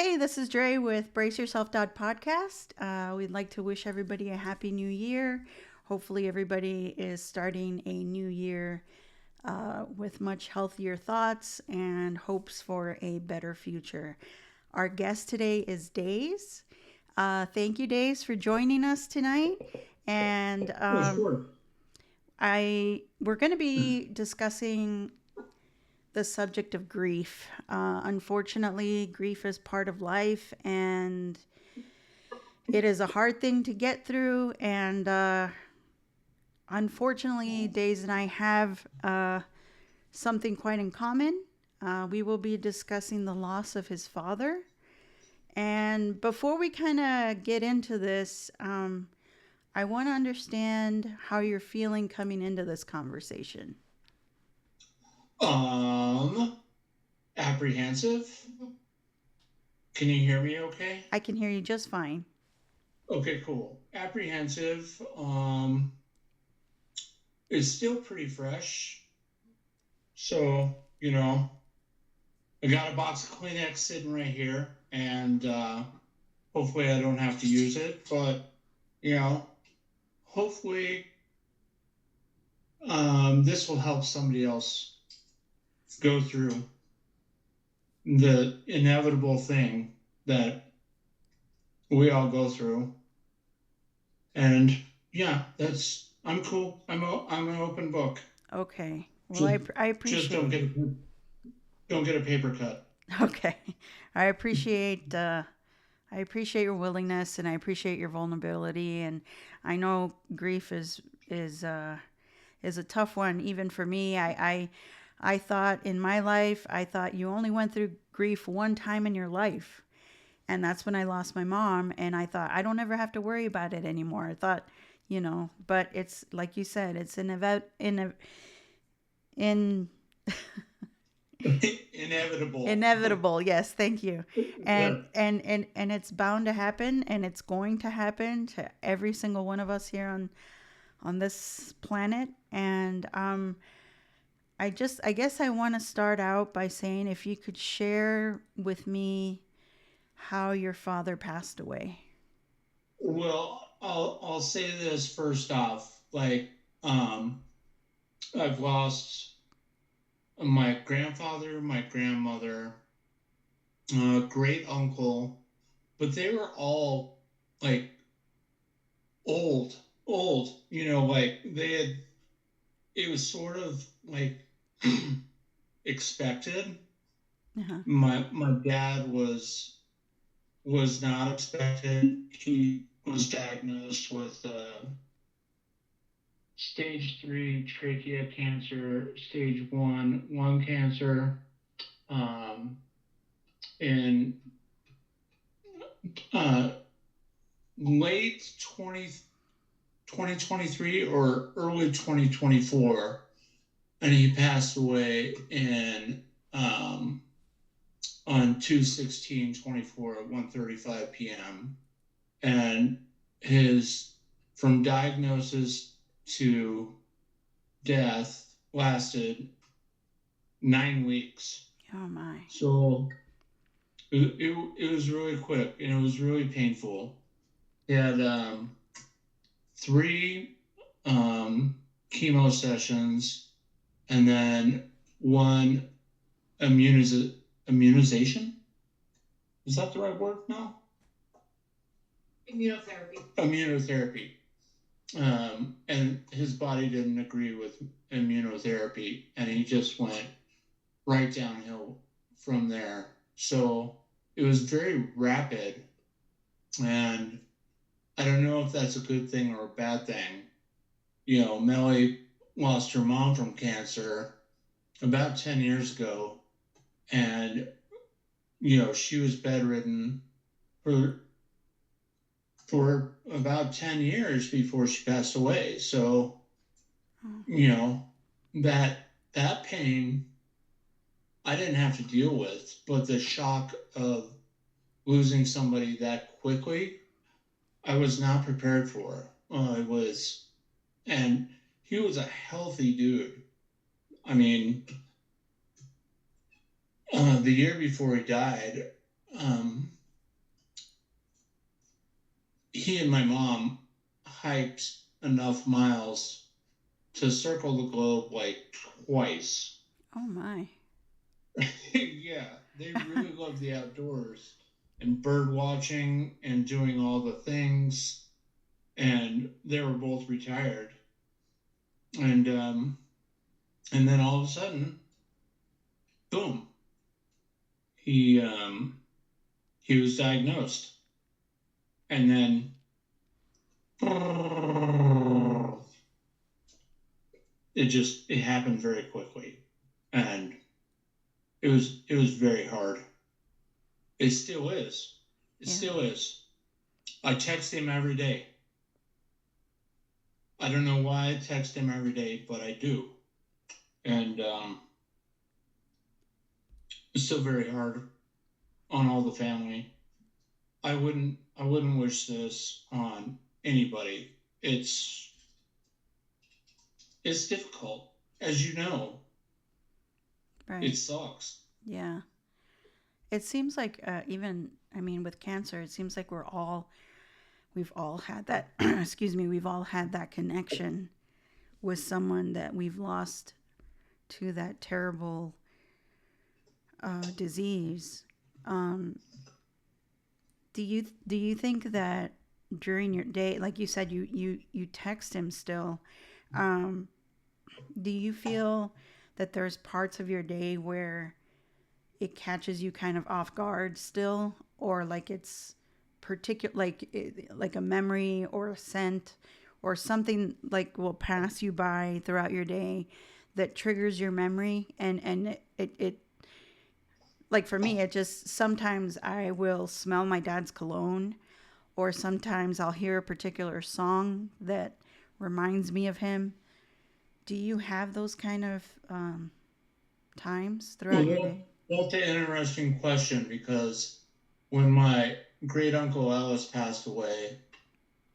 Hey, this is Dre with Yourself.Podcast. We'd like to wish everybody a happy new year. Hopefully, everybody is starting a new year with much healthier thoughts and hopes for a better future. Our guest today is Daze. Thank you, Daze, for joining us tonight. And Oh, sure. we're going to be discussing the subject of grief. Unfortunately, grief is part of life, and it is a hard thing to get through. And unfortunately, Days and I have something quite in common. We will be discussing the loss of his father. And before we kind of get into this, I want to understand how you're feeling coming into this conversation. Um, Apprehensive. Can you hear me okay? I can hear you just fine. Okay, cool. Apprehensive. Is still pretty fresh. So, I got a box of Kleenex sitting right here, and hopefully I don't have to use it. But, you know, hopefully this will help somebody else go through the inevitable thing that we all go through. And yeah, I'm cool. I'm an open book. Okay. Well, Just I just appreciate it. don't get a paper cut. Okay. I appreciate I appreciate your willingness and I appreciate your vulnerability, and I know grief is a tough one even for me. I thought in my life, I thought you only went through grief one time in your life. And that's when I lost my mom, and I thought I don't ever have to worry about it anymore. I thought, but it's like you said, it's in Inevitable. inevitable. Yes, thank you. And Yeah. and it's bound to happen, and it's going to happen to every single one of us here on this planet. And I guess I want to start out by saying if you could share with me how your father passed away. Well, I'll say this first off. I've lost my grandfather, my grandmother, great uncle, but they were all like old, old. Like they had. It was sort of like expected. Uh-huh. My dad was not expected. He was diagnosed with stage 3 trachea cancer, stage 1 lung cancer, um, in uh, late 2023 or early 2024. And he passed away in on 2/16/24 at 1:35 p.m. And his from diagnosis to death lasted 9 weeks. Oh my. So it was really quick and it was really painful. He had three chemo sessions and then one immunization. Is that the right word now? Immunotherapy. And his body didn't agree with immunotherapy, and he just went right downhill from there. So it was very rapid, and I don't know if that's a good thing or a bad thing. Melly lost her mom from cancer about 10 years ago, and she was bedridden for about 10 years before she passed away. So, Oh. that pain I didn't have to deal with, but the shock of losing somebody that quickly, I was not prepared for. And he was a healthy dude. I mean, the year before he died, he and my mom hiked enough miles to circle the globe like twice. Oh my. Yeah, they really love the outdoors and bird watching and doing all the things. And they were both retired. And then all of a sudden, boom, he was diagnosed. And then it happened very quickly. And it was very hard. It still is. It still is. I text him every day. I don't know why I text him every day, but I do. And it's still very hard on all the family. I wouldn't wish this on anybody. It's difficult, as you know. Right. It sucks. Yeah. It seems like with cancer, it seems like we've all had that, excuse me, we've all had that connection with someone that we've lost to that terrible disease. Do you think that during your day, like you said, you text him still, do you feel that there's parts of your day where it catches you kind of off guard still, or like it's particular, like a memory or a scent or something like will pass you by throughout your day that triggers your memory, and it like for me, it just sometimes I will smell my dad's cologne, or sometimes I'll hear a particular song that reminds me of him. Do you have those kind of times throughout your Well, day? that's an interesting question, because when my great uncle Ellis passed away,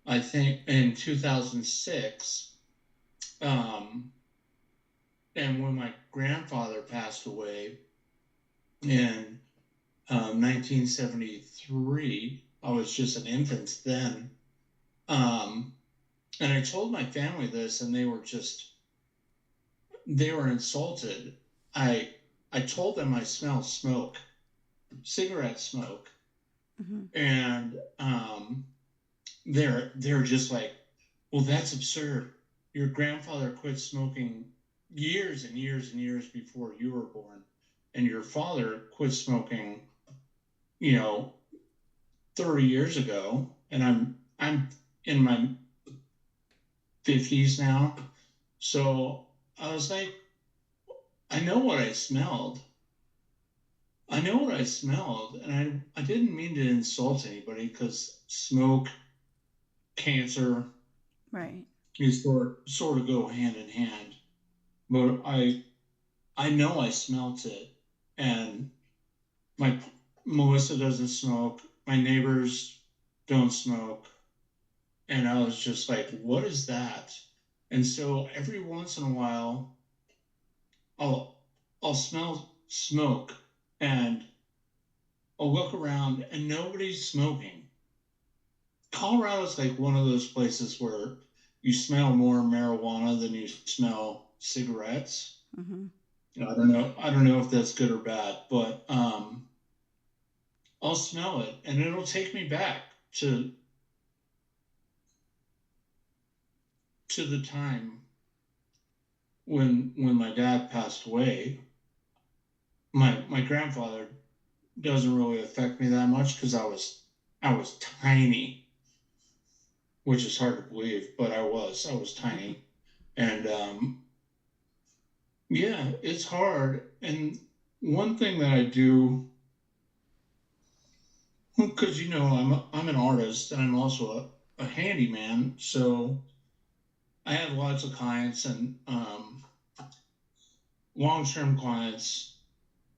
I think in 2006, um, and when my grandfather passed away in 1973, I was just an infant then. And I told my family this, and they were insulted. I told them I smelled smoke, cigarette smoke, Mm-hmm. and they're just like, well, that's absurd. Your grandfather quit smoking years and years and years before you were born, and your father quit smoking, you know, 30 years ago, and I'm in my 50s now. So I was like, I know what I smelled. I know what I smelled, and I didn't mean to insult anybody, because smoke, cancer, Right. you sort of go hand in hand. But I know I smelt it, and my Melissa doesn't smoke. My neighbors don't smoke, and I was just like, "What is that?" And so every once in a while, I'll I'll smell smoke, and I'll look around, and nobody's smoking. Colorado's like one of those places where you smell more marijuana than you smell cigarettes. Mm-hmm. I don't know. I don't know if that's good or bad, but I'll smell it, and it'll take me back to the time when my dad passed away. My grandfather doesn't really affect me that much, because I was tiny, which is hard to believe, but I was tiny, and yeah, it's hard. And one thing that I do, because I'm an artist, and I'm also a handyman, so I have lots of clients, and long-term clients,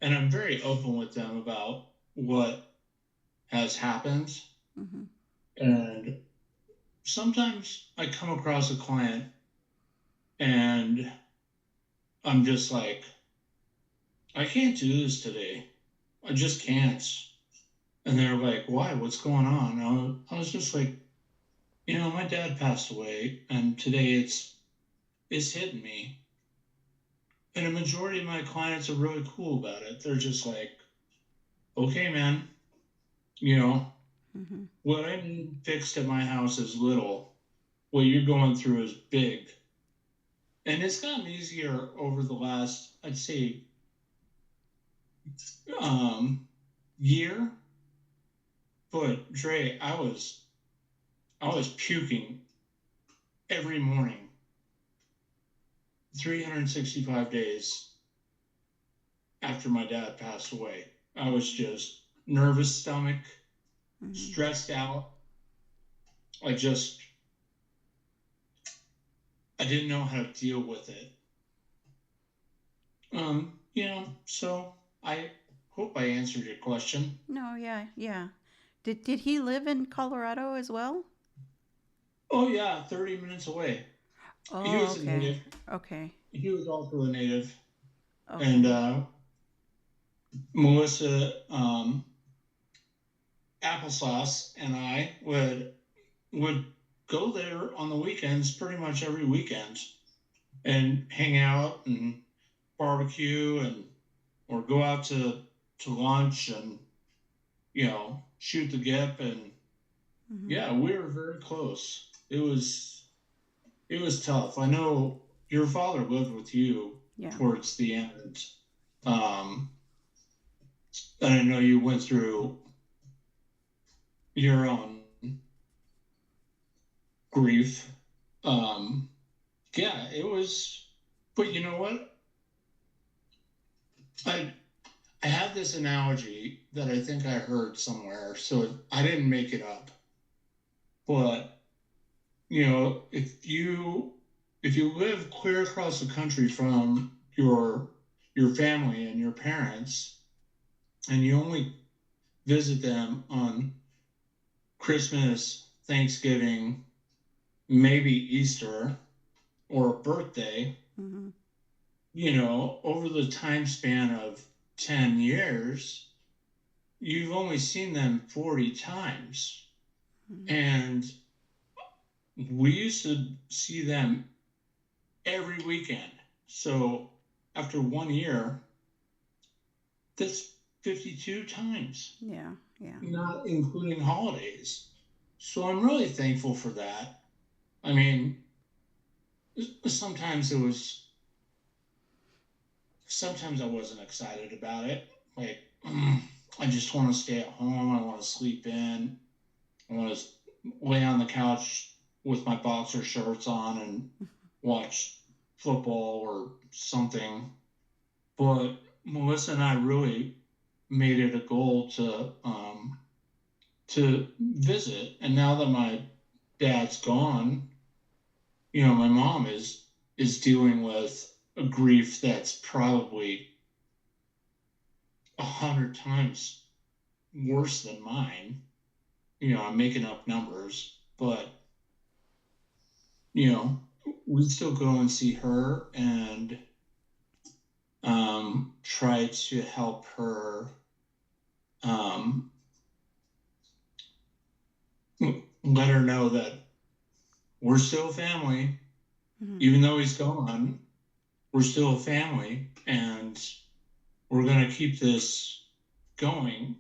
and I'm very open with them about what has happened. Mm-hmm. And sometimes I come across a client, and I'm just like, I can't do this today. I just can't. And they're like, why? What's going on? I was just like, My dad passed away, and today it's hitting me. And a majority of my clients are really cool about it. They're just like, okay, man, you know, Mm-hmm. what I need fixed at my house is little. What you're going through is big. And it's gotten easier over the last, I'd say, um, year. But Dre, I was puking every morning, 365 days after my dad passed away. I was just nervous stomach, Mm-hmm. stressed out. I just I didn't know how to deal with it. So I hope I answered your question. No, yeah, yeah. Did he live in Colorado as well? Oh yeah, 30 minutes away. He Oh, was a okay. native. Okay. He was also a native. And Okay. Melissa Applesauce and I would go there on the weekends, pretty much every weekend, and hang out and barbecue and or go out to lunch and shoot the gip. And Mm-hmm. yeah, we were very close. It was tough. I know your father lived with you Yeah. towards the end. Um, and I know you went through your own grief. Um, yeah, it was, but you know what? I I have this analogy that I think I heard somewhere, so I didn't make it up. But if you live clear across the country from your family and your parents, and you only visit them on Christmas, Thanksgiving, maybe Easter or a birthday, Mm-hmm. over the time span of 10 years, you've only seen them 40 times. Mm-hmm. And we used to see them every weekend. So after 1 year, that's 52 times, Yeah. Yeah. not including holidays. So I'm really thankful for that. I mean, sometimes it was, sometimes I wasn't excited about it. Like, I just want to stay at home. I want to sleep in. I want to lay on the couch with my boxer shorts on and watch football or something. But Melissa and I really made it a goal to visit. And now that my dad's gone, my mom is dealing with a grief that's probably 100 times worse than mine. I'm making up numbers, but you know, we still go and see her and try to help her um, let her know that we're still a family, Mm-hmm. even though he's gone. We're still a family, and we're gonna keep this going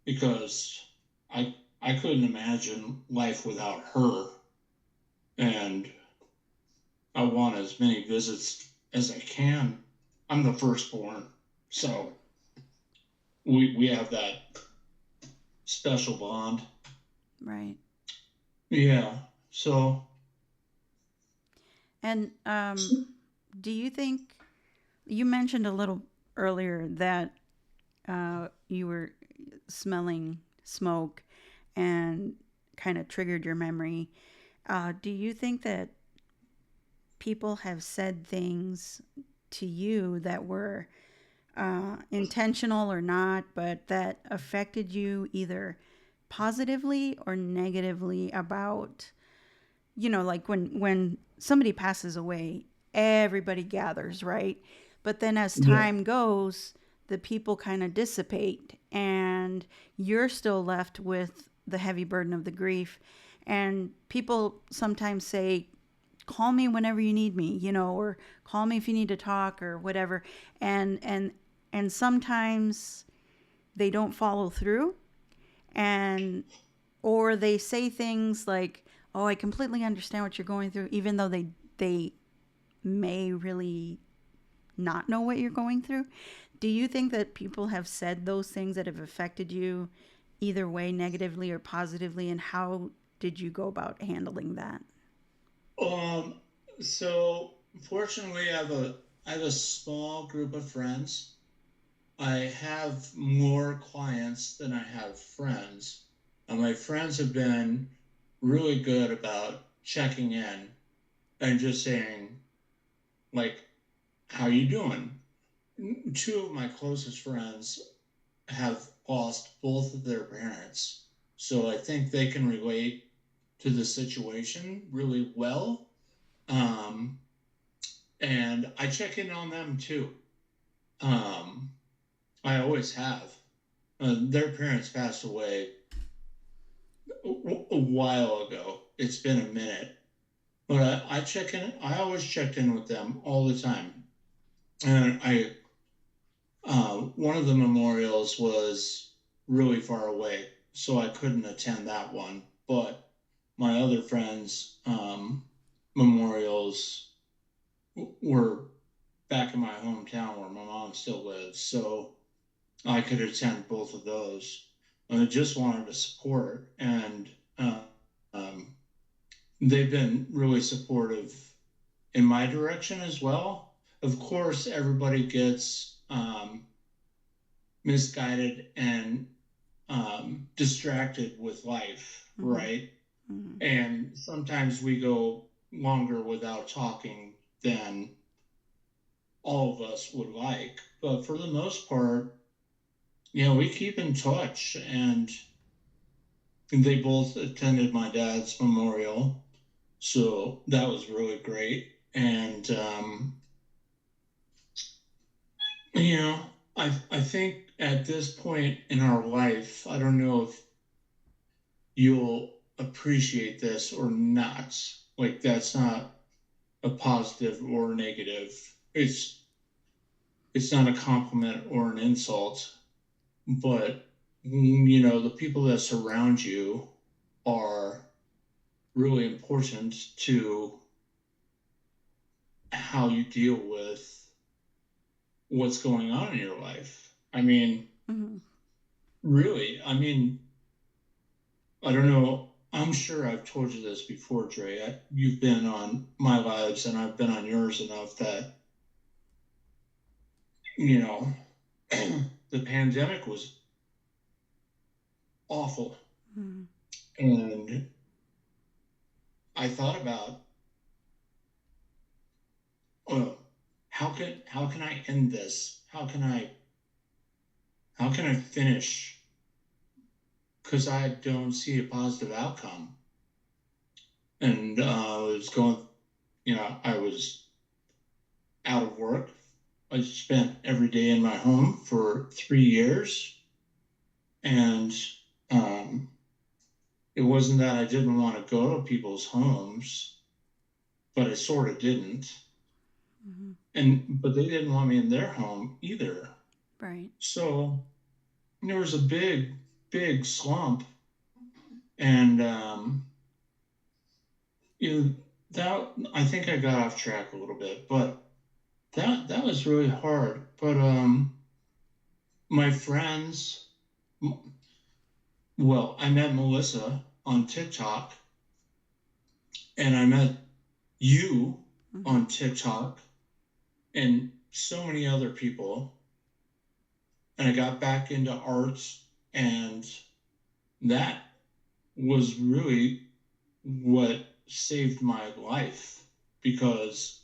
because I couldn't imagine life without her, and I want as many visits as I can. I'm the firstborn, so we have that special bond. Right. Yeah. So And do you think you mentioned a little earlier that you were smelling smoke and kind of triggered your memory? Do you think that people have said things to you that were intentional or not, but that affected you either positively or negatively about, like when somebody passes away, everybody gathers, right? But then as yeah, time goes, the people kind of dissipate and you're still left with the heavy burden of the grief. And people sometimes say, call me whenever you need me, or call me if you need to talk or whatever. And sometimes they don't follow through, and or they say things like, "Oh, I completely understand what you're going through," even though they may really not know what you're going through. Do you think that people have said those things that have affected you either way, negatively or positively, and how did you go about handling that? Um, so fortunately, I have a small group of friends. I have more clients than I have friends. And my friends have been really good about checking in and just saying, like, how you doing? Two of my closest friends have lost both of their parents. So I think they can relate to the situation really well. Um, and I check in on them too. Um, I always have. Their parents passed away a while ago. It's been a minute, but I check in. I always checked in with them all the time. And one of the memorials was really far away, so I couldn't attend that one. But my other friends' memorials were back in my hometown where my mom still lives, so I could attend both of those. And I just wanted to support, and um, they've been really supportive in my direction as well. Of course, everybody gets misguided and distracted with life, Mm-hmm. right? Mm-hmm. And sometimes we go longer without talking than all of us would like. But for the most part, we keep in touch, and they both attended my dad's memorial. So that was really great. And, you know, I think at this point in our life, I don't know if you'll appreciate this or not. Like, that's not a positive or negative. It's not a compliment or an insult, but the people that surround you are really important to how you deal with what's going on in your life. I mean, Mm-hmm. really, I don't know. I'm sure I've told you this before, Dre. You've been on my lives and I've been on yours enough that, you know, the pandemic was awful. Mm-hmm. And I thought about, oh, how can I end this? How can I finish? Because I don't see a positive outcome. And I was out of work. I spent every day in my home for 3 years, and um, it wasn't that I didn't want to go to people's homes, but I sort of didn't. Mm-hmm. But they didn't want me in their home either. Right. So there was a big, big slump, and you know, that I think I got off track a little bit, but that was really hard. But my friends, well, I met Melissa on TikTok, and I met you Mm-hmm. on TikTok, and so many other people, and I got back into arts, and that was really what saved my life because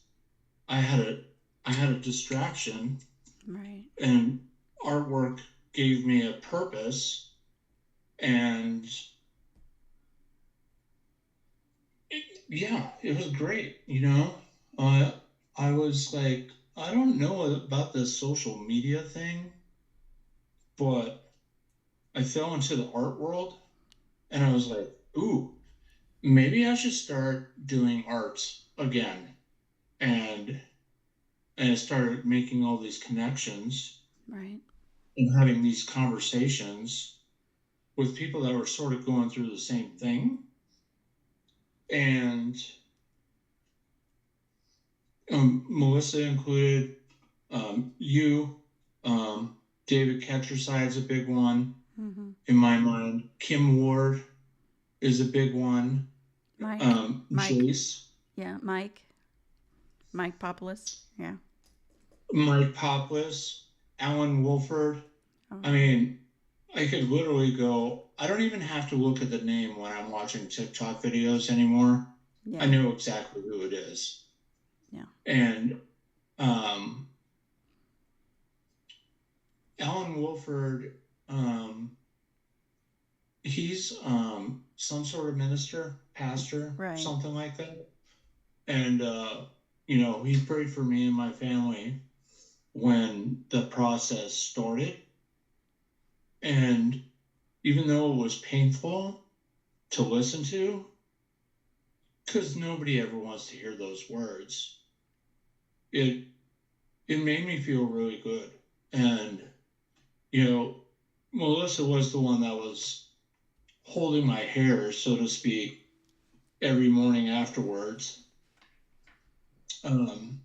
I had a I had a distraction, Right. and artwork gave me a purpose, and yeah, it was great. uh, I was like, I don't know about this social media thing, but I fell into the art world, and I was like, ooh, maybe I should start doing art again. And I started making all these connections Right. and having these conversations with people that were sort of going through the same thing. And Melissa included, you, David Ketcherside's a big one Mm-hmm. in my mind. Kim Ward is a big one. Mike. Jace, Yeah, Mike Populus. Yeah. Mike Poplis, Alan Wolford. Oh, I mean, I could literally go, I don't even have to look at the name when I'm watching TikTok videos anymore. I yeah. know exactly who it is. Yeah. And um, Alan Wolford, he's some sort of minister, pastor, Right. something like that. And, he prayed for me and my family when the process started. And even though it was painful to listen to, because nobody ever wants to hear those words, it it made me feel really good. And you know, Melissa was the one that was holding my hair, so to speak, every morning afterwards. Um,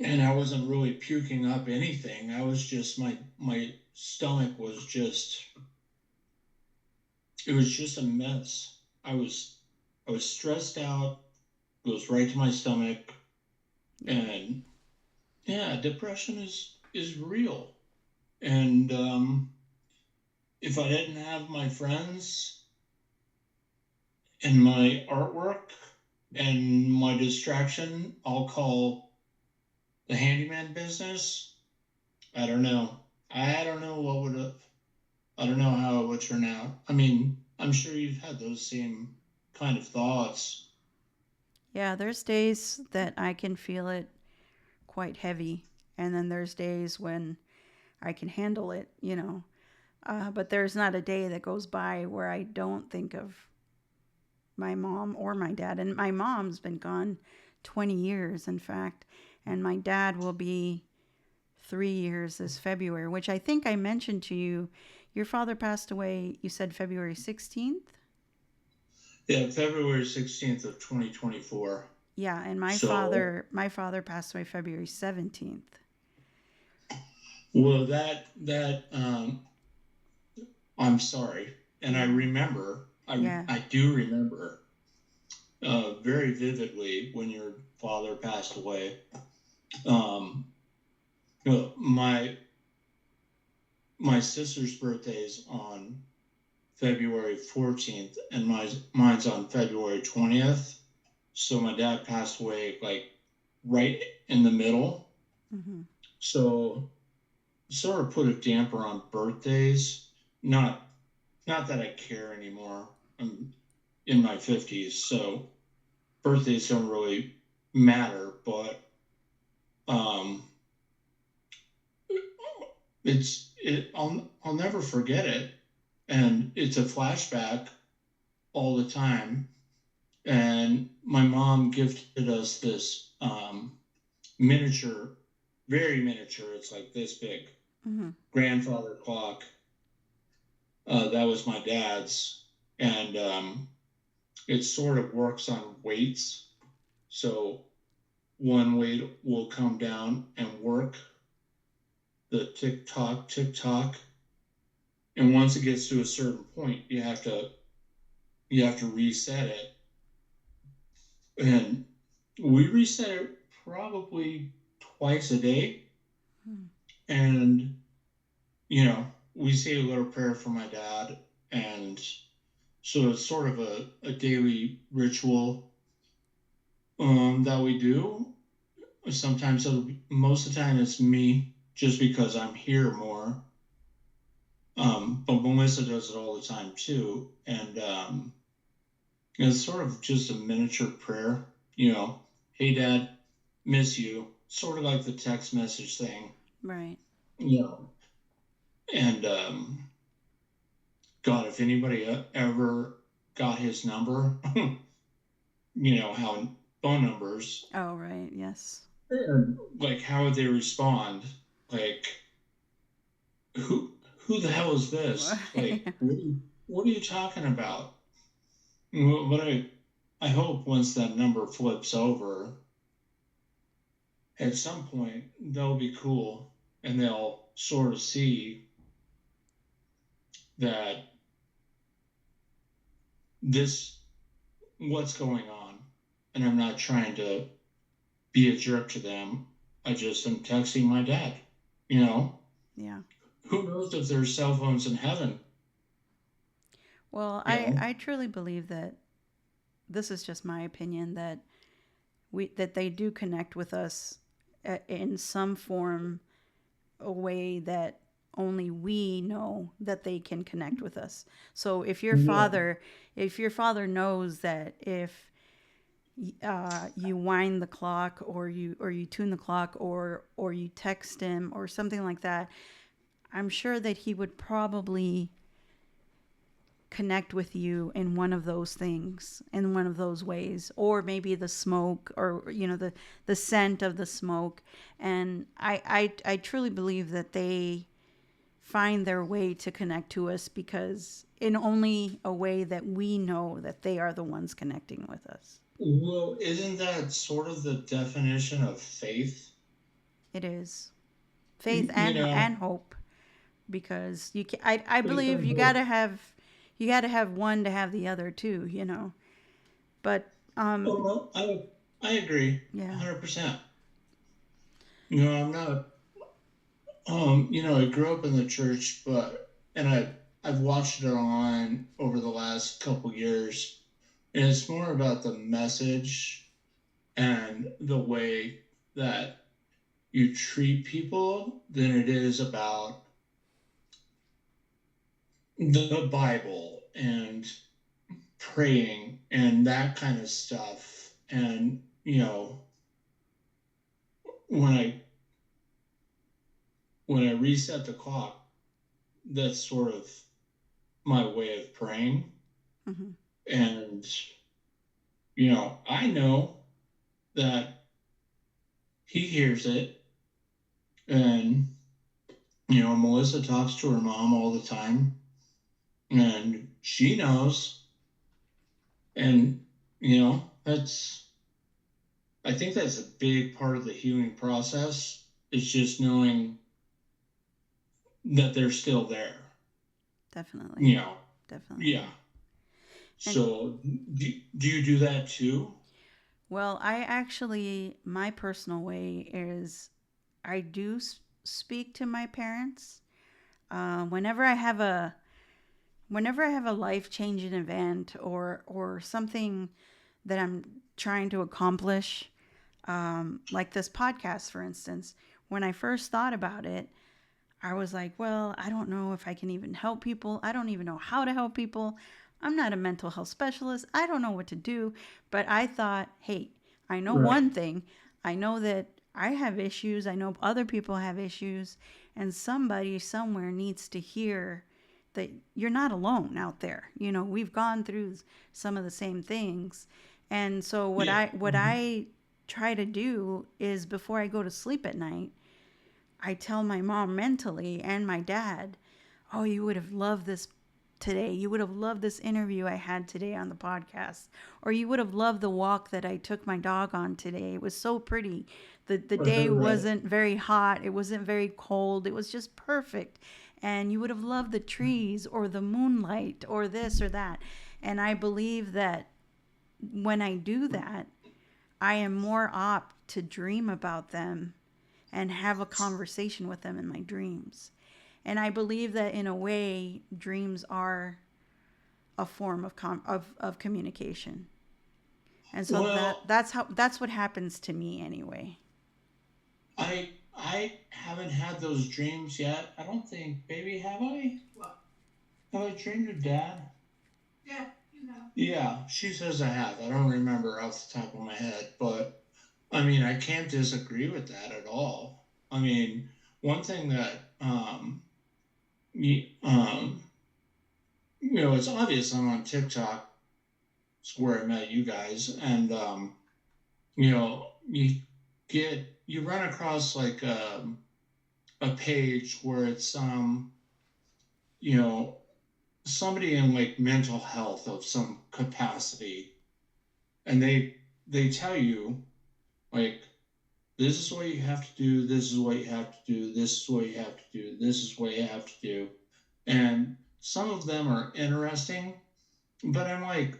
and I wasn't really puking up anything. I was just my stomach was just it was just a mess. I was stressed out. It goes right to my stomach, Yeah. and yeah, depression is real. And if I didn't have my friends and my artwork and my distraction, I'll call the handyman business. I don't know. I don't know what would have. I don't know how it would turn out. I mean, I'm sure you've had those same kind of thoughts. Yeah. There's days that I can feel it quite heavy, and then there's days when I can handle it. But there's not a day that goes by where I don't think of my mom or my dad. And my mom's been gone 20 years, in fact. And my dad will be 3 years this February, which I think I mentioned to you. Your father passed away, you said February 16th? Yeah, February 16th of 2024. Yeah, and my So, father my father passed away February 17th. well, that I'm sorry, and I Yeah. remember, I Yeah. I do remember very vividly when your father passed away. Um, my sister's birthday is on February 14th, and mine's on February 20th. So my dad passed away like right in the middle. Mm-hmm. So sort of put a damper on birthdays. Not not that I care anymore. I'm in my 50s, so birthdays don't really matter, but um I'll never forget it. And it's a flashback all the time. And my mom gifted us this miniature, very miniature, it's like this big, Mm-hmm. grandfather clock. That was my dad's. And it sort of works on weights. So one weight will come down and work the tick tock. And once it gets to a certain point, you have to reset it. And we reset it probably twice a day. Mm-hmm. And we say a little prayer for my dad. And so it's sort of a daily ritual that we do. Sometimes most of the time it's me just because I'm here more. But Melissa does it all the time too. And it's sort of just a miniature prayer, hey dad, miss you. Sort of like the text message thing, Right. you know. And God, if anybody ever got his number, how phone numbers, Oh, right. Yes. like how would they respond? Like, who the hell is this? Like, what are you talking about? But I hope once that number flips over, at some point they'll be cool and they'll sort of see that this what's going on, and I'm not trying to be a jerk to them. I just am texting my dad. You know, Yeah. who knows if there's cell phones in heaven? Well, You know, I truly believe that this is just my opinion that they do connect with us in some form, a way that only we know that they can connect with us. So yeah, if your father knows that if you wind the clock or you tune the clock or you text him or something like that, I'm sure that he would probably connect with you in one of those things, in one of those ways, or maybe the smoke, or the scent of the smoke. And I truly believe that they find their way to connect to us because in only a way that we know that they are the ones connecting with us. well, isn't that sort of the definition of faith? It is faith You and know, hope, because I faith believe and hope. you got to have one to have the other too, but Oh no, I agree, yeah. 100%. I'm not. I grew up in the church, and I've watched it online over the last couple years, and it's more about the message and the way that you treat people than it is about the Bible and praying and that kind of stuff. And when I when I reset the clock, that's sort of my way of praying. Hmm. And I know that he hears it. And Melissa talks to her mom all the time, and she knows. And that's I think that's a big part of the healing process. Is just knowing that they're still there. Definitely. you know yeah. Definitely. And So do you do that too? well, my personal way is I do speak to my parents. Whenever I have a life changing event or something that I'm trying to accomplish, like this podcast, for instance, when I first thought about it, I was like, well, I don't know if I can even help people. I don't even know how to help people. I'm not a mental health specialist. I don't know what to do. But I thought, hey, I know Right. one thing. I know that I have issues. I know other people have issues. And somebody somewhere needs to hear that you're not alone out there. We've gone through some of the same things. And so Yeah. what I try to do is before I go to sleep at night, I tell my mom mentally and my dad, oh, you would have loved this today. You would have loved this interview I had today on the podcast. Or you would have loved the walk that I took my dog on today. It was so pretty. The day Right. wasn't very hot. It wasn't very cold. It was just perfect. And you would have loved the trees or the moonlight or this or that. And I believe that when I do that, I am more apt to dream about them and have a conversation with them in my dreams. And I believe that in a way, dreams are a form of communication. And so Well, that's what happens to me anyway. I haven't had those dreams yet. I don't think, baby, have I? Have I dreamed of dad? Yeah, she says I have. I don't remember off the top of my head, but I mean, I can't disagree with that at all. I mean, one thing that it's obvious I'm on TikTok. It's where I met you guys, and you run across like a page where it's you know somebody in like mental health of some capacity, and they tell you like, this is what you have to do, this is what you have to do, this is what you have to do, this is what you have to do. And some of them are interesting, but I'm like,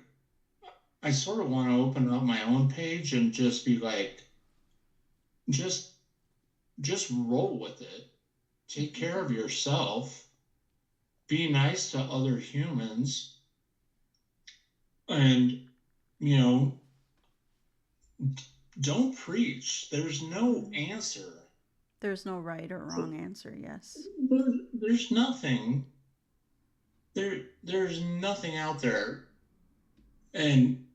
I sort of want to open up my own page and just be like, just just roll with it. Take care of yourself. Be nice to other humans, and you know, don't preach. There's no answer. There's no right or wrong answer. Yes. There's nothing. There's nothing out there. And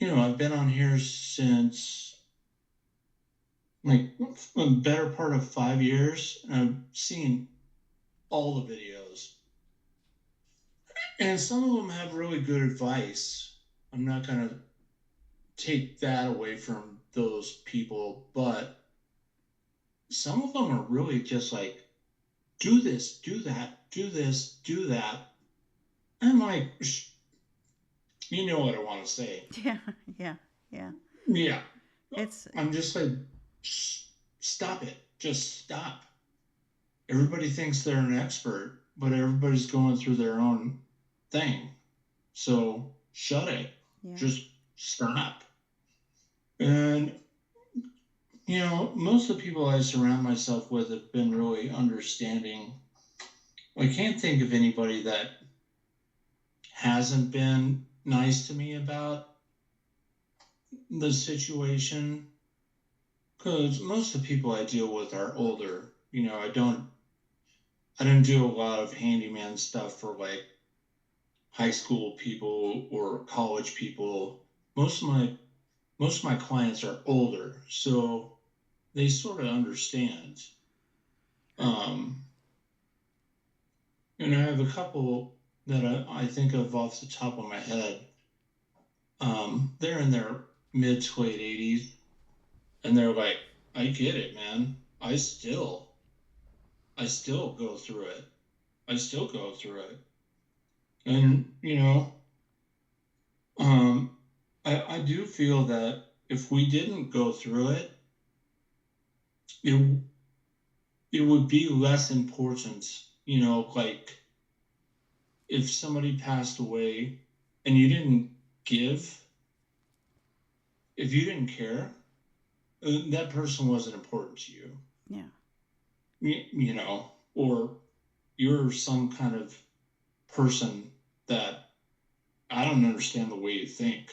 I've been on here since like a better part of 5 years, and I've seen all the videos, and some of them have really good advice. I'm not gonna take that away from those people, but some of them are really just like, do this, do that, do this, do that. I'm like, you know what I want to say. Yeah. Yeah. Yeah. Yeah. It's I'm just like, stop it. Just stop. Everybody thinks they're an expert, but everybody's going through their own thing. So shut it. yeah. Just stop. And, most of the people I surround myself with have been really understanding. I can't think of anybody that hasn't been nice to me about the situation, because most of the people I deal with are older. I don't do a lot of handyman stuff for like high school people or college people. Most of my clients are older, so they sort of understand. Um, and I have a couple that I think of off the top of my head. They're in their mid to late 80s, and they're like, I get it, man. I still go through it. I still go through it. And, I do feel that if we didn't go through it, it, it would be less important. Like if somebody passed away and you didn't give, if you didn't care, that person wasn't important to you. Yeah. Or you're some kind of person that I don't understand the way you think,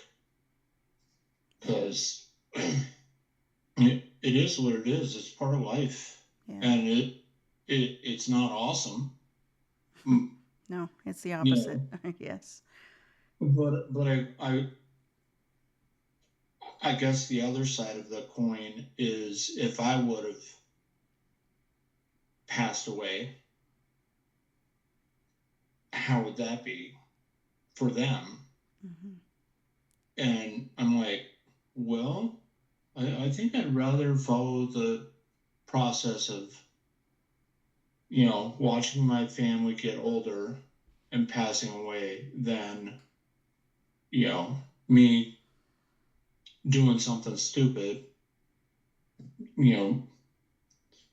because it is what it is. It's part of life, Yeah. and it's not awesome. No, it's the opposite. Yes. But I guess the other side of the coin is, if I would have passed away, how would that be for them? Mm-hmm. And I'm like, well, I think I'd rather follow the process of, watching my family get older and passing away than, me doing something stupid.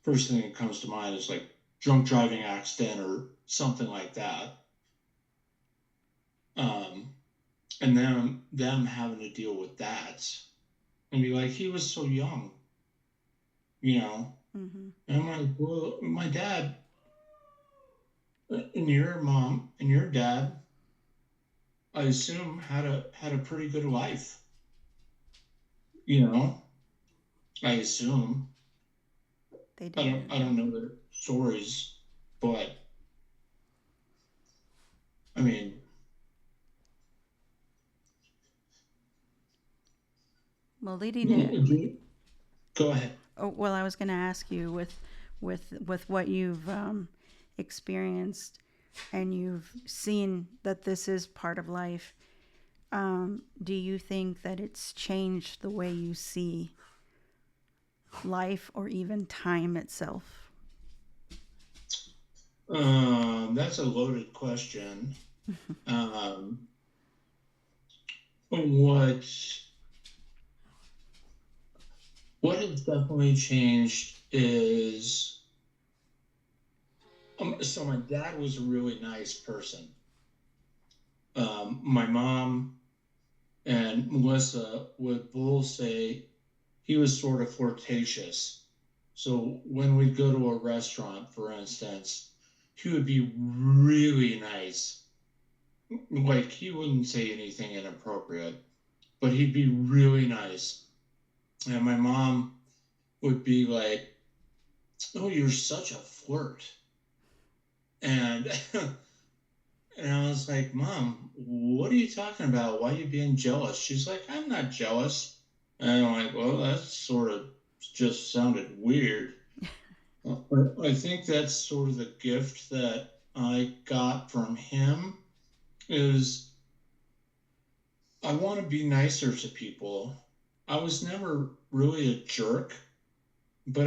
First thing that comes to mind is like drunk driving accident or something like that. And then them having to deal with that and be like, he was so young, Mm-hmm. And I'm like, well, my dad and your mom and your dad, I assume, had a pretty good life. I assume. They I did. don't know their stories, but I mean, Well, leading it. go ahead. Oh, well, I was going to ask you with what you've experienced. and you've seen that this is part of life, do you think that it's changed the way you see life or even time itself? That's a loaded question. Um, what what has definitely changed is so my dad was a really nice person. My mom and Melissa would both say he was sort of flirtatious. So when we'd go to a restaurant, for instance, he would be really nice. Like he wouldn't say anything inappropriate, but he'd be really nice. And my mom would be like, "Oh, you're such a flirt." And and I was like, "Mom, what are you talking about? Why are you being jealous?" She's like, "I'm not jealous." And I'm like, "Well, that sort of just sounded weird." I think that's sort of the gift that I got from him is I want to be nicer to people. I was never really a jerk, but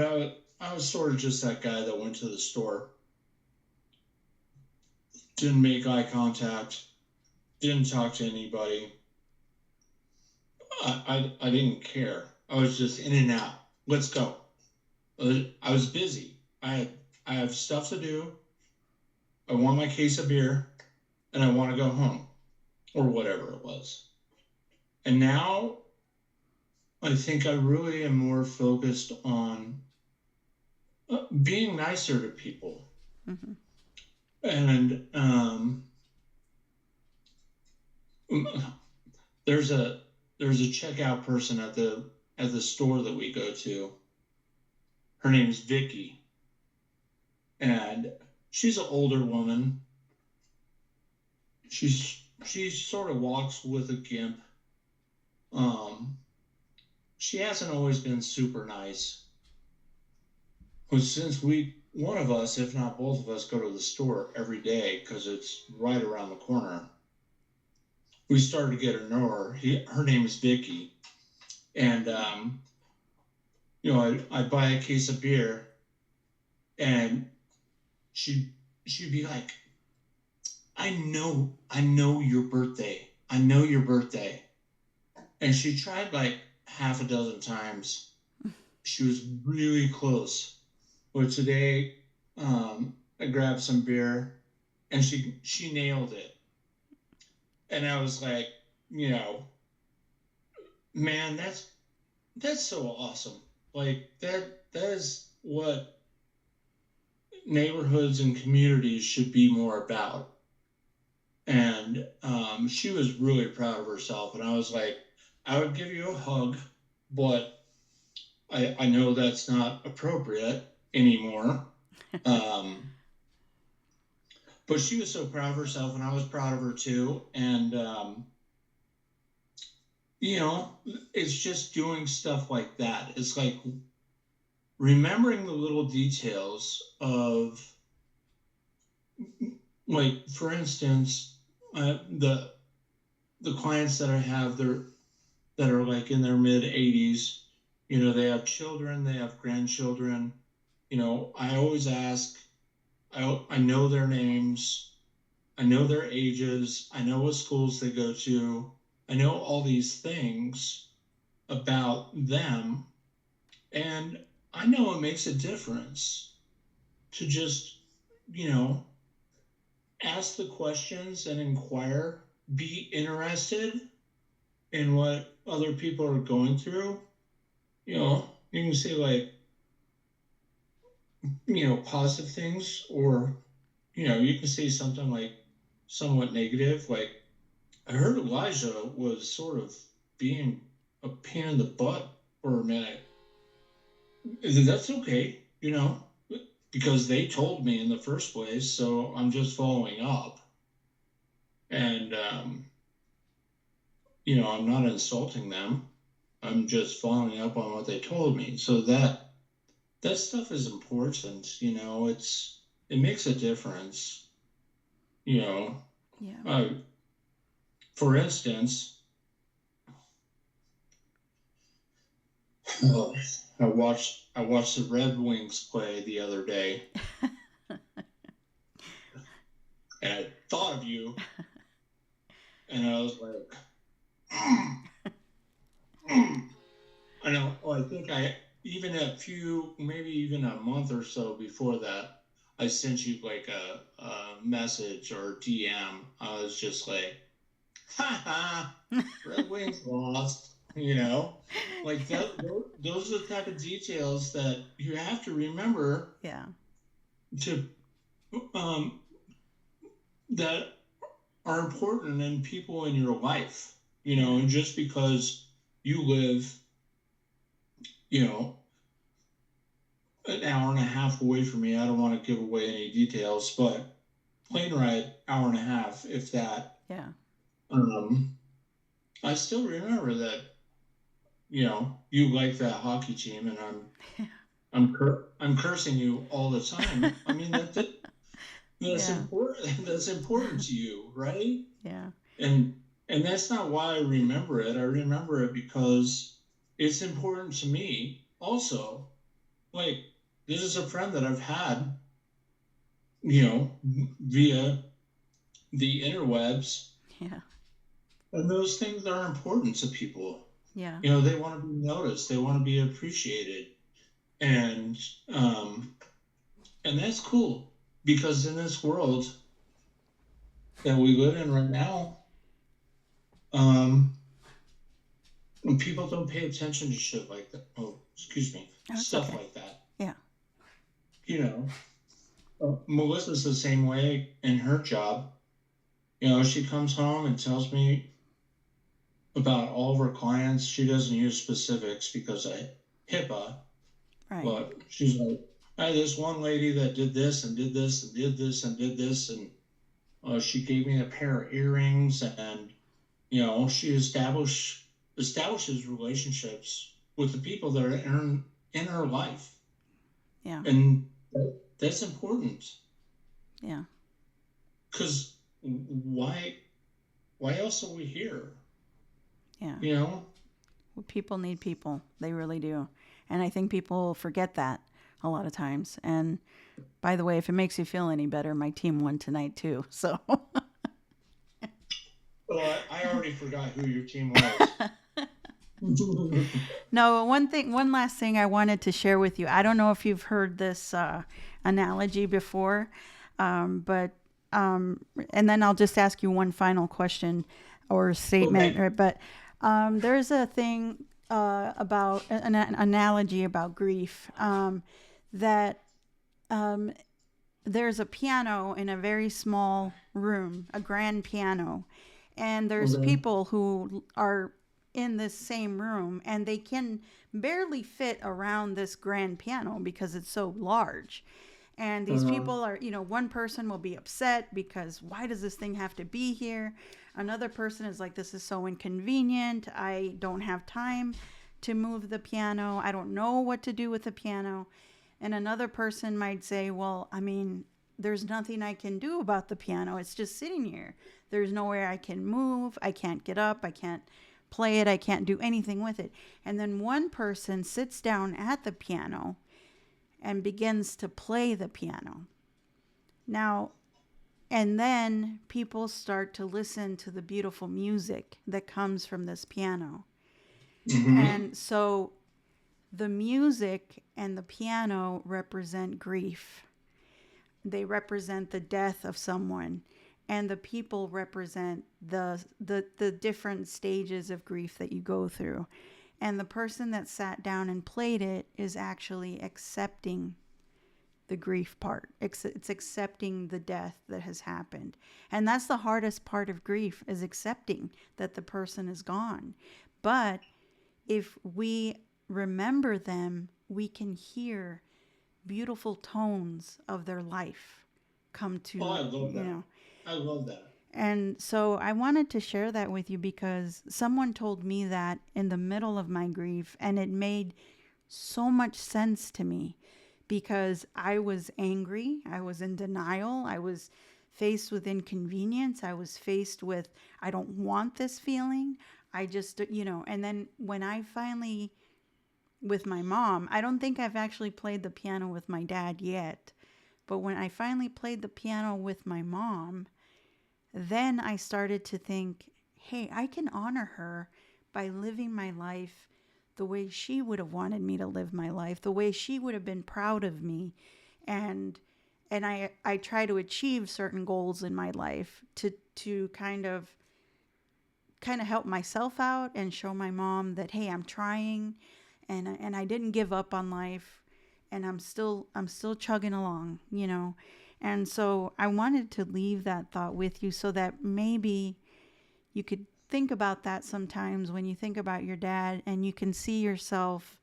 I was sort of just that guy that went to the store, didn't make eye contact, didn't talk to anybody. I didn't care. I was just in and out. Let's go. I was busy. I have stuff to do. I want my case of beer, and I want to go home, or whatever it was. And now I think I really am more focused on being nicer to people. Mm-hmm. And there's a checkout person at the store that we go to. Her name's Vicky, and she's an older woman. She sort of walks with a gimp. Um, she hasn't always been super nice. But since one of us, if not both of us, go to the store every day because it's right around the corner, we started to get to know her. Her name is Vicky, and I buy a case of beer, and she'd be like, I know your birthday. I know your birthday. And she tried like half a dozen times. She was really close. But today, I grabbed some beer, and she nailed it. And I was like, you know, man, that's so awesome. Like that is what neighborhoods and communities should be more about. And she was really proud of herself. And I was like, I would give you a hug, but I know that's not appropriate anymore. Um, but she was so proud of herself, and I was proud of her too. And it's just doing stuff like that. It's like remembering the little details of, like, for instance, the clients that I have, that are like in their mid 80s. They have children, they have grandchildren. I always ask. I know their names. I know their ages. I know what schools they go to. I know all these things about them, and I know it makes a difference to just, you know, ask the questions and inquire, be interested in what other people are going through. You can say like, positive things, or, you can say something like somewhat negative. Like, I heard Elijah was sort of being a pain in the butt for a minute. That's okay, because they told me in the first place, so I'm just following up. And, I'm not insulting them. I'm just following up on what they told me. So that stuff is important. It makes a difference. You know, Yeah. uh, for instance, uh, I watched the Red Wings play the other day, and I thought of you, and I was like, I know. Well, I think I even a few, maybe even a month or so before that, I sent you like a message or DM. I was just like, "Ha ha, Red Wings lost." Like that. Those are the type of details that you have to remember Yeah. to um, that are important in people in your life. Yeah. And just because you live, you know, an hour and a half away from me. I don't want to give away any details, but plane ride, hour and a half, if that. Yeah. Um, I still remember that. You like that hockey team, and I'm cursing you all the time. I mean that's Yeah. important. That's important to you, right? Yeah. And that's not why I remember it. I remember it because it's important to me also. Like, this is a friend that I've had, via the interwebs, Yeah. and those things are important to people. Yeah. They want to be noticed, they want to be appreciated, and um, and that's cool because in this world that we live in right now, um, people don't pay attention to shit like that. Oh, excuse me, Oh, it's stuff okay. like that. Yeah. You know, Melissa's the same way in her job. She comes home and tells me about all of her clients. She doesn't use specifics because I HIPAA, Right. but she's like, I had this one lady that did this and did this and did this and did this, and she gave me a pair of earrings, and she establishes relationships with the people that are in her life, Yeah. and that's important Yeah. because why else are we here? Yeah. You know. Well, people need people. They really do. And I think people forget that a lot of times. And by the way, if it makes you feel any better, my team won tonight too. So Well, I already forgot who your team was. no, one last thing I wanted to share with you. I don't know if you've heard this analogy before, but and then I'll just ask you one final question or statement. Okay. Right? But there's a thing about an analogy about grief that there's a piano in a very small room, a grand piano, and there's Okay. people who are in this same room and they can barely fit around this grand piano because it's so large. And these Uh, people are, one person will be upset because why does this thing have to be here? Another person is like, this is so inconvenient. I don't have time to move the piano. I don't know what to do with the piano. And another person might say, well, I mean, there's nothing I can do about the piano. It's just sitting here. There's nowhere I can move. I can't get up. I can't play it. I can't do anything with it. And then one person sits down at the piano and begins to play the piano. Now, and then people start to listen to the beautiful music that comes from this piano. mm-hmm. And so the music and the piano represent grief. They represent the death of someone, and the people represent the different stages of grief that you go through. And the person that sat down and played it is actually accepting the grief part. It's accepting the death that has happened. And that's the hardest part of grief, is accepting that the person is gone. But if we remember them, we can hear beautiful tones of their life come Oh, to, I love that. I love that. And so I wanted to share that with you because someone told me that in the middle of my grief, and it made so much sense to me because I was angry, I was in denial, I was faced with inconvenience. I was faced with, I don't want this feeling. I just, and then when I finally, with my mom, I don't think I've actually played the piano with my dad yet. But when I finally played the piano with my mom, then I started to think, hey, I can honor her by living my life the way she would have wanted me to live my life, the way she would have been proud of me. And I try to achieve certain goals in my life to kind of help myself out and show my mom that, hey, I'm trying, and I didn't give up on life, and I'm still chugging along. And so I wanted to leave that thought with you so that maybe you could think about that sometimes when you think about your dad, and you can see yourself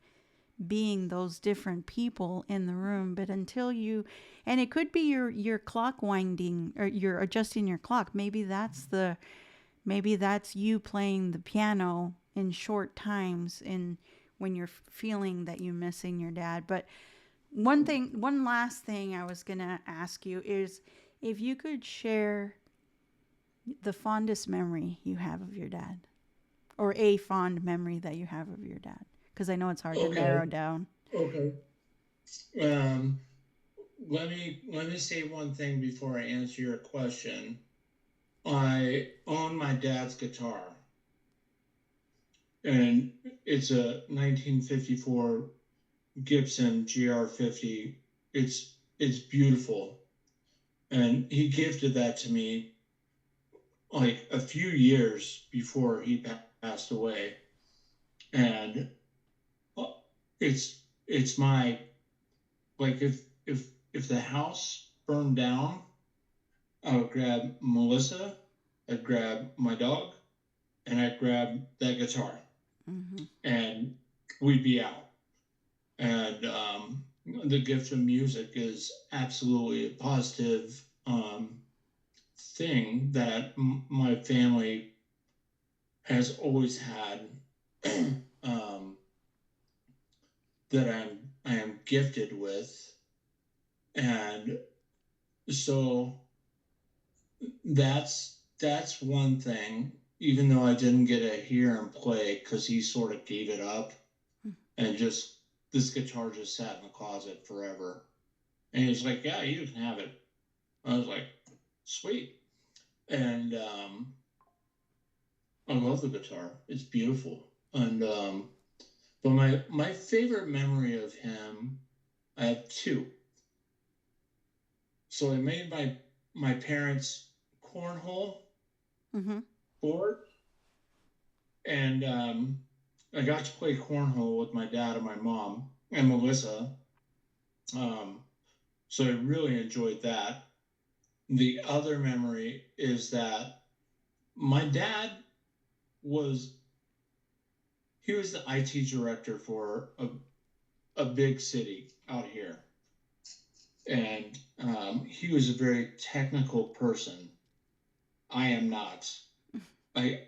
being those different people in the room. But until you, and it could be your clock winding, or you're adjusting your clock. Maybe that's you playing the piano in short times in when you're feeling that you're missing your dad. But one last thing I was going to ask you is if you could share the fondest memory you have of your dad, or a fond memory that you have of your dad, because I know it's hard to Okay. narrow down. Okay. Um, let me say one thing before I answer your question. I own my dad's guitar, and it's a 1954 Gibson GR50. It's beautiful, and he gifted that to me like a few years before he passed away, and uh, it's my, like, if the house burned down, I would grab Melissa, I'd grab my dog, and I'd grab that guitar, Mm-hmm. and we'd be out. And the gift of music is absolutely a positive thing that my family has always had, that I am gifted with, and so that's one thing. Even though I didn't get to hear him play because he sort of gave it up, and just this guitar just sat in the closet forever. And he was like, "Yeah, you can have it." I was like, "Sweet." And I love the guitar. It's beautiful. And but my favorite memory of him, I have two. So I made my parents' cornhole Mm-hmm. board, and I got to play cornhole with my dad and my mom and Melissa. Um, so I really enjoyed that. The other memory is that my dad was he was the IT director for a big city out here, and he was a very technical person. I am not. I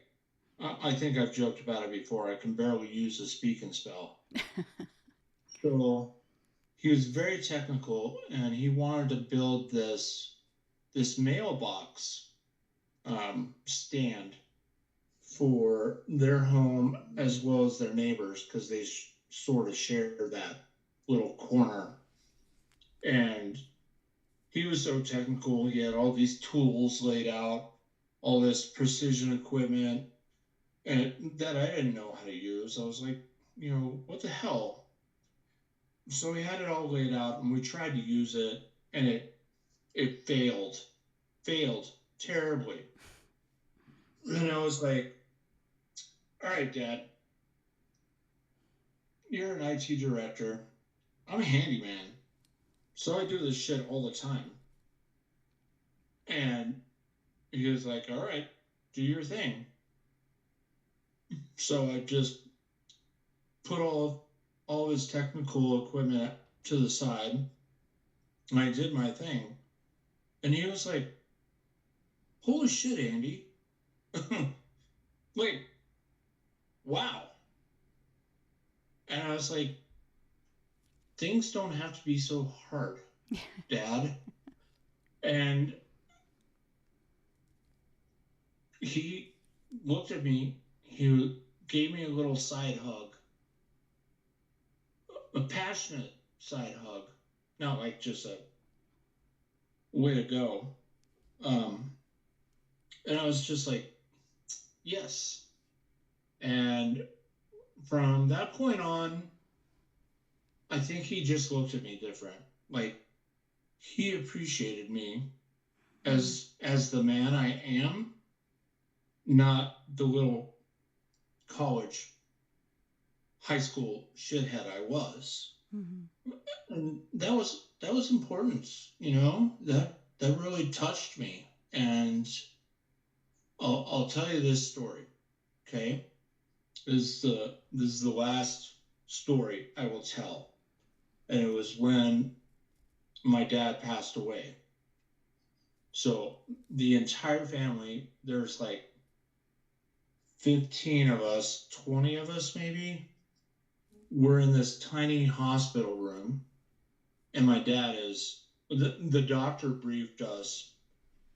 I think I've joked about it before. I can barely use the speak and spell. So he was very technical, and he wanted to build this mailbox stand for their home as well as their neighbors, because they sort of share that little corner. And he was so technical. He had all these tools laid out, all this precision equipment, and that I didn't know how to use. I was like, what the hell? So we had it all laid out, and we tried to use it, and it failed terribly. And I was like, all right, Dad, you're an IT director. I'm a handyman, so I do this shit all the time. And he was like, all right, do your thing. So I just put all his technical equipment to the side, and I did my thing. And he was like, holy shit, Andy. Like, wow. And I was like, things don't have to be so hard, Dad. And he looked at me. He gave me a little side hug, a passionate side hug, not like just a way to go. Um, and I was just like, yes. And from that point on, I think he just looked at me different. Like he appreciated me as the man I am, not the little college, high school shithead I was. Mm-hmm. And that was important, you know, that really touched me. And I'll tell you this story, okay? This is the last story I will tell. And it was when my dad passed away. So the entire family, there's like 15 of us, 20 of us maybe, we're in this tiny hospital room. And my dad is, the doctor briefed us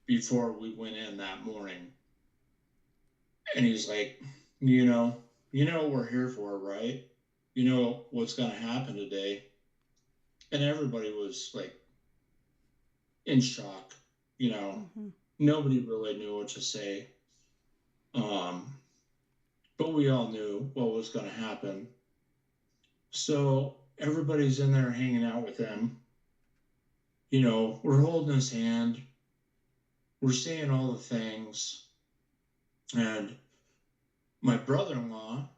before we went in that morning. And he's like, you know what we're here for, right? You know what's going to happen today. And everybody was like in shock, you know. Mm-hmm. Nobody really knew what to say. But we all knew what was going to happen. So everybody's in there hanging out with him. You know, we're holding his hand. We're saying all the things. And my brother-in-law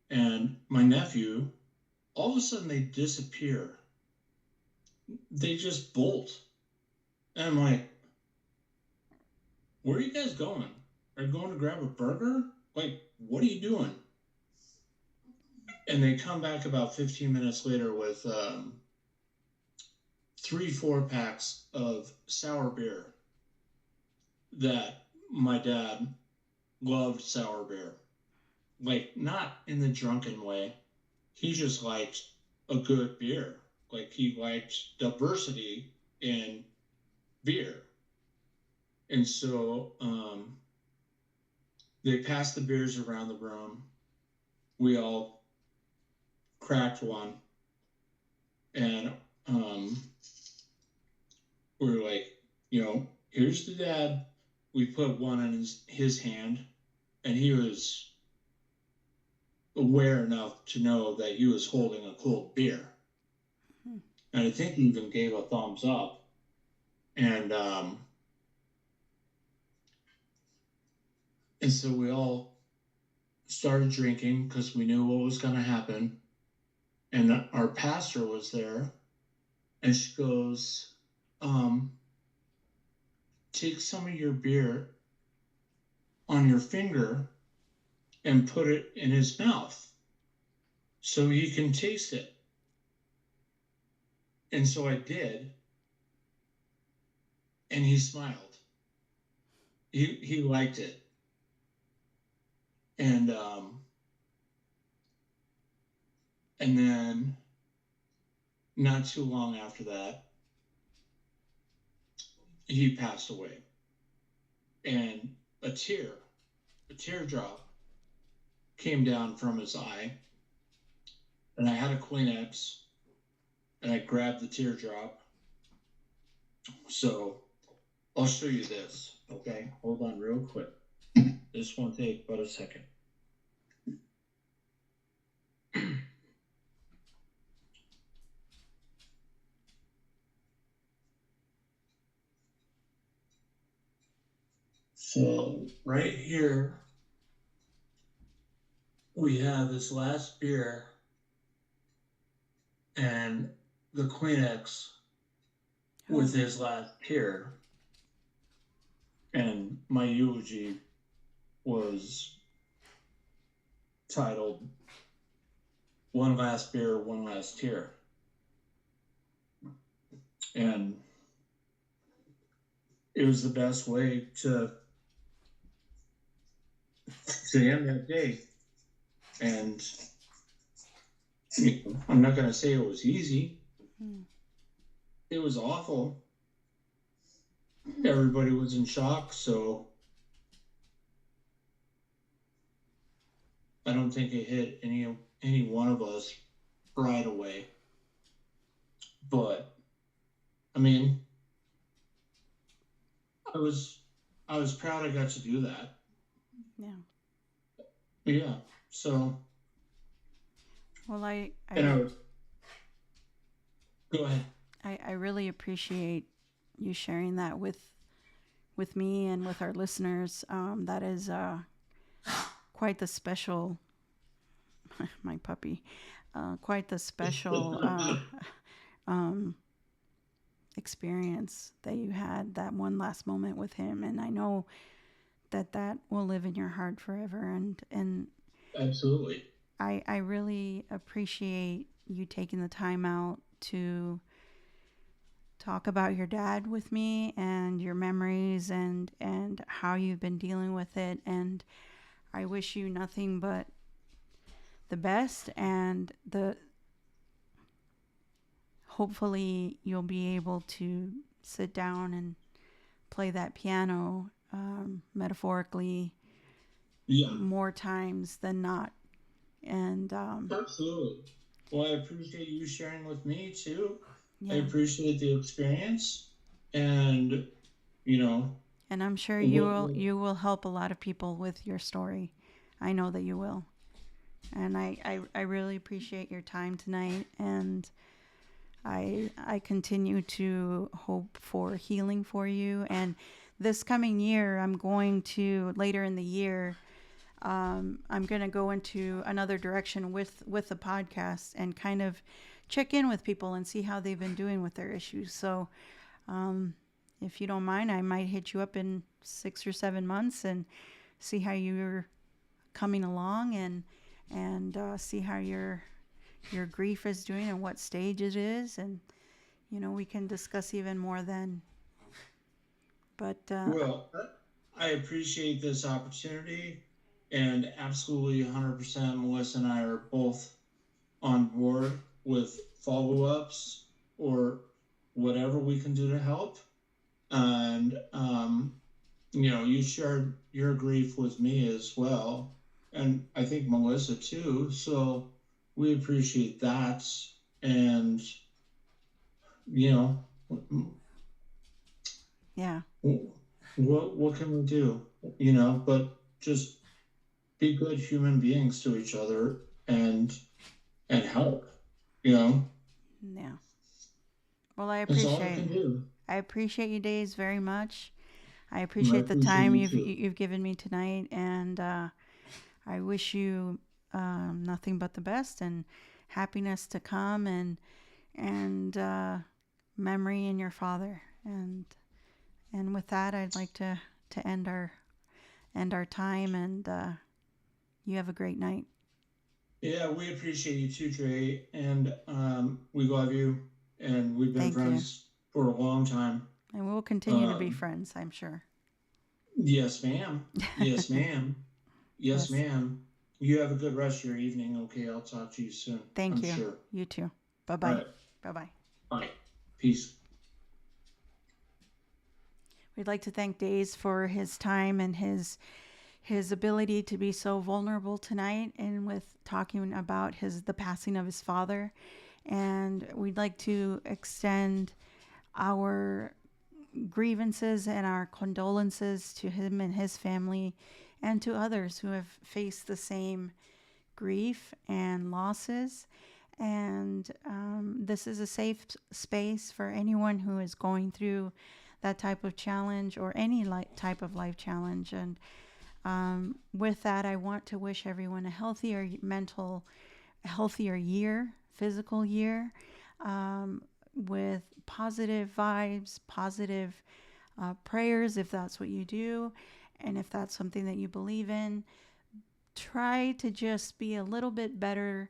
and my nephew, all of a sudden they disappear. They just bolt. And I'm like, where are you guys going? Are you going to grab a burger? Like, what are you doing? And they come back about 15 minutes later with 3 4-packs of sour beer. That my dad loved sour beer. Like, not in the drunken way. He just liked a good beer. Like, he liked diversity in beer. And so they passed the beers around the room. We all cracked one. And we were like, you know, here's the dad. We put one in his hand. And he was aware enough to know that he was holding a cold beer. Mm-hmm. And I think he even gave a thumbs up. And so we all started drinking because we knew what was going to happen. And our pastor was there. And she goes, take some of your beer on your finger and put it in his mouth so he can taste it. And so I did. And he smiled. He liked it. And then not too long after that, he passed away. And a teardrop came down from his eye. And I had a Kleenex and I grabbed the teardrop. So I'll show you this, okay? Hold on real quick. This won't take but a second. So right here, we have this last beer and the Kleenex with his last tear. And my eulogy was titled One Last Beer, One Last Tear. And it was the best way to end that day. And I'm not going to say it was easy. It was awful. Everybody was in shock, so I don't think it hit any one of us right away. But I mean, I was I was proud I got to do that. Yeah. Yeah. So Well, and I was go ahead. I really appreciate you sharing that with me and with our listeners. That is quite the special, my puppy, quite the special um, experience that you had, that one last moment with him. And I know that that will live in your heart forever. And Absolutely. I really appreciate you taking the time out to talk about your dad with me and your memories and how you've been dealing with it. And I wish you nothing but the best, and the hopefully you'll be able to sit down and play that piano, metaphorically, Yeah. more times than not. And Absolutely. Well, I appreciate you sharing with me too. I yeah, appreciate the experience, and you know, and I'm sure what you will help a lot of people with your story. I know that you will. And I really appreciate your time tonight, and I continue to hope for healing for you. And this coming year, I'm going to, later in the year, I'm going to go into another direction with the podcast and kind of check in with people and see how they've been doing with their issues. So, if you don't mind, I might hit you up in 6 or 7 months and see how you're coming along, and see how your grief is doing and what stage it is, and we can discuss even more then. But well, I appreciate this opportunity, and absolutely 100%. Melissa and I are both on board with follow ups or whatever we can do to help. And you shared your grief with me as well, and I think Melissa too. So we appreciate that, and you know, yeah, what can we do? But just be good human beings to each other and help. You know, yeah. Well, I that's all I appreciate can do. I appreciate you, Days, very much. I I appreciate the appreciate time you you've too. you've given me tonight, and I wish you nothing but the best and happiness to come, and memory in your father. And with that, I'd like to end our time, and you have a great night. Yeah, we appreciate you too, Trey, and we love you, and we've been Thank you. friends for a long time. And we will continue to be Um, friends, I'm sure. yes, ma'am. Yes, ma'am. Yes, Yes. ma'am. You have a good rest of your evening. Okay, I'll talk to you soon. Thank I'm you. sure. You too. Bye All bye. right. Bye bye. Bye. Peace. We'd like to thank Daze for his time and his ability to be so vulnerable tonight, and with talking about the passing of his father. And we'd like to extend our grievances and our condolences to him and his family, and to others who have faced the same grief and losses. And this is a safe space for anyone who is going through that type of challenge, or any type of life challenge. And with that, I want to wish everyone a healthier year, physical year, with positive vibes, positive prayers, if that's what you do, and if that's something that you believe in. Try to just be a little bit better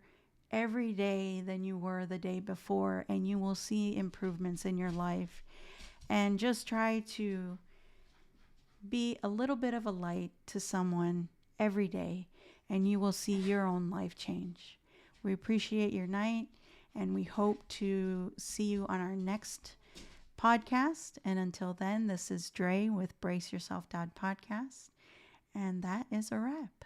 every day than you were the day before, and you will see improvements in your life. And just try to be a little bit of a light to someone every day, and you will see your own life change. We appreciate your night, and we hope to see you on our next podcast. And until then, this is Dre with Brace Yourself.Podcast, and that is a wrap.